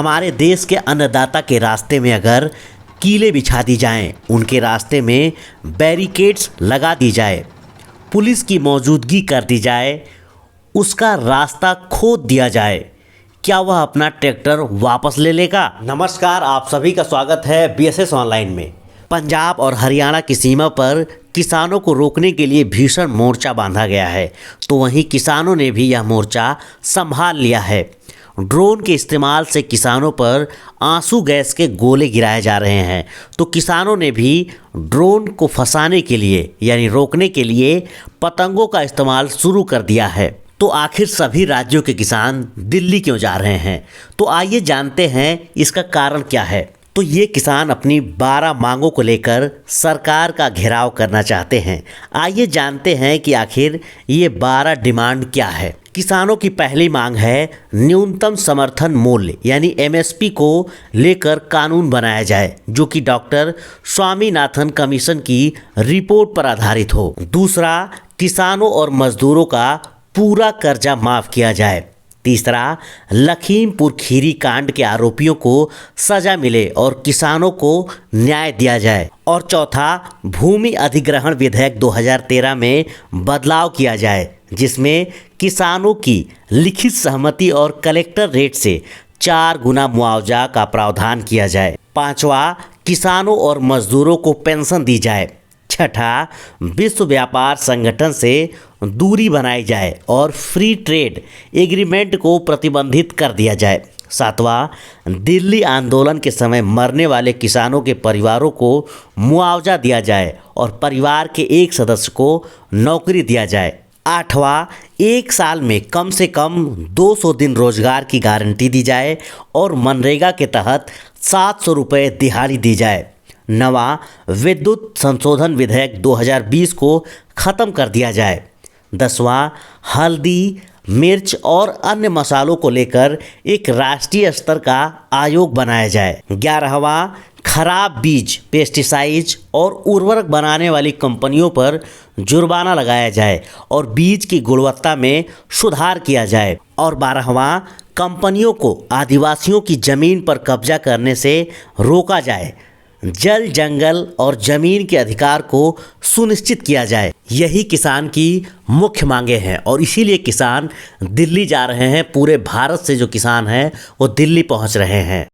हमारे देश के अन्नदाता के रास्ते में अगर कीलें बिछा दी जाएं, उनके रास्ते में बैरिकेड्स लगा दी जाए, पुलिस की मौजूदगी कर दी जाए, उसका रास्ता खोद दिया जाए, क्या वह अपना ट्रैक्टर वापस ले लेगा? नमस्कार, आप सभी का स्वागत है BSS ऑनलाइन में। पंजाब और हरियाणा की सीमा पर किसानों को रोकने के लिए भीषण मोर्चा बांधा गया है, तो वहीं किसानों ने भी यह मोर्चा संभाल लिया है। ड्रोन के इस्तेमाल से किसानों पर आंसू गैस के गोले गिराए जा रहे हैं, तो किसानों ने भी ड्रोन को फंसाने के लिए यानी रोकने के लिए पतंगों का इस्तेमाल शुरू कर दिया है। तो आखिर सभी राज्यों के किसान दिल्ली क्यों जा रहे हैं? तो आइए जानते हैं इसका कारण क्या है। तो ये किसान अपनी 12 मांगों को लेकर सरकार का घेराव करना चाहते हैं। आइए जानते हैं कि आखिर ये 12 डिमांड क्या है। किसानों की पहली मांग है न्यूनतम समर्थन मूल्य यानी MSP को लेकर कानून बनाया जाए, जो कि डॉक्टर स्वामीनाथन कमीशन की रिपोर्ट पर आधारित हो। दूसरा, किसानों और मजदूरों का पूरा कर्जा माफ़ किया जाए। तीसरा, लखीमपुर खीरी कांड के आरोपियों को सजा मिले और किसानों को न्याय दिया जाए। और चौथा, भूमि अधिग्रहण विधेयक 2013 में बदलाव किया जाए, जिसमें किसानों की लिखित सहमति और कलेक्टर रेट से 4 गुना मुआवजा का प्रावधान किया जाए। पांचवा, किसानों और मजदूरों को पेंशन दी जाए। छठा, विश्व व्यापार संगठन से दूरी बनाई जाए और फ्री ट्रेड एग्रीमेंट को प्रतिबंधित कर दिया जाए। सातवां, दिल्ली आंदोलन के समय मरने वाले किसानों के परिवारों को मुआवजा दिया जाए और परिवार के एक सदस्य को नौकरी दिया जाए। आठवां, 1 साल में कम से कम 200 दिन रोजगार की गारंटी दी जाए और मनरेगा के तहत 700 रुपये दिहाड़ी दी जाए। नवा, विद्युत संशोधन विधेयक 2020 को ख़त्म कर दिया जाए। 10वां, हल्दी, मिर्च और अन्य मसालों को लेकर एक राष्ट्रीय स्तर का आयोग बनाया जाए। 11वां, खराब बीज, पेस्टिसाइड्स और उर्वरक बनाने वाली कंपनियों पर जुर्माना लगाया जाए और बीज की गुणवत्ता में सुधार किया जाए। और 12वां, कंपनियों को आदिवासियों की ज़मीन पर कब्जा करने से रोका जाए। जल, जंगल और ज़मीन के अधिकार को सुनिश्चित किया जाए। यही किसान की मुख्य मांगे हैं और इसीलिए किसान दिल्ली जा रहे हैं। पूरे भारत से जो किसान हैं वो दिल्ली पहुंच रहे हैं।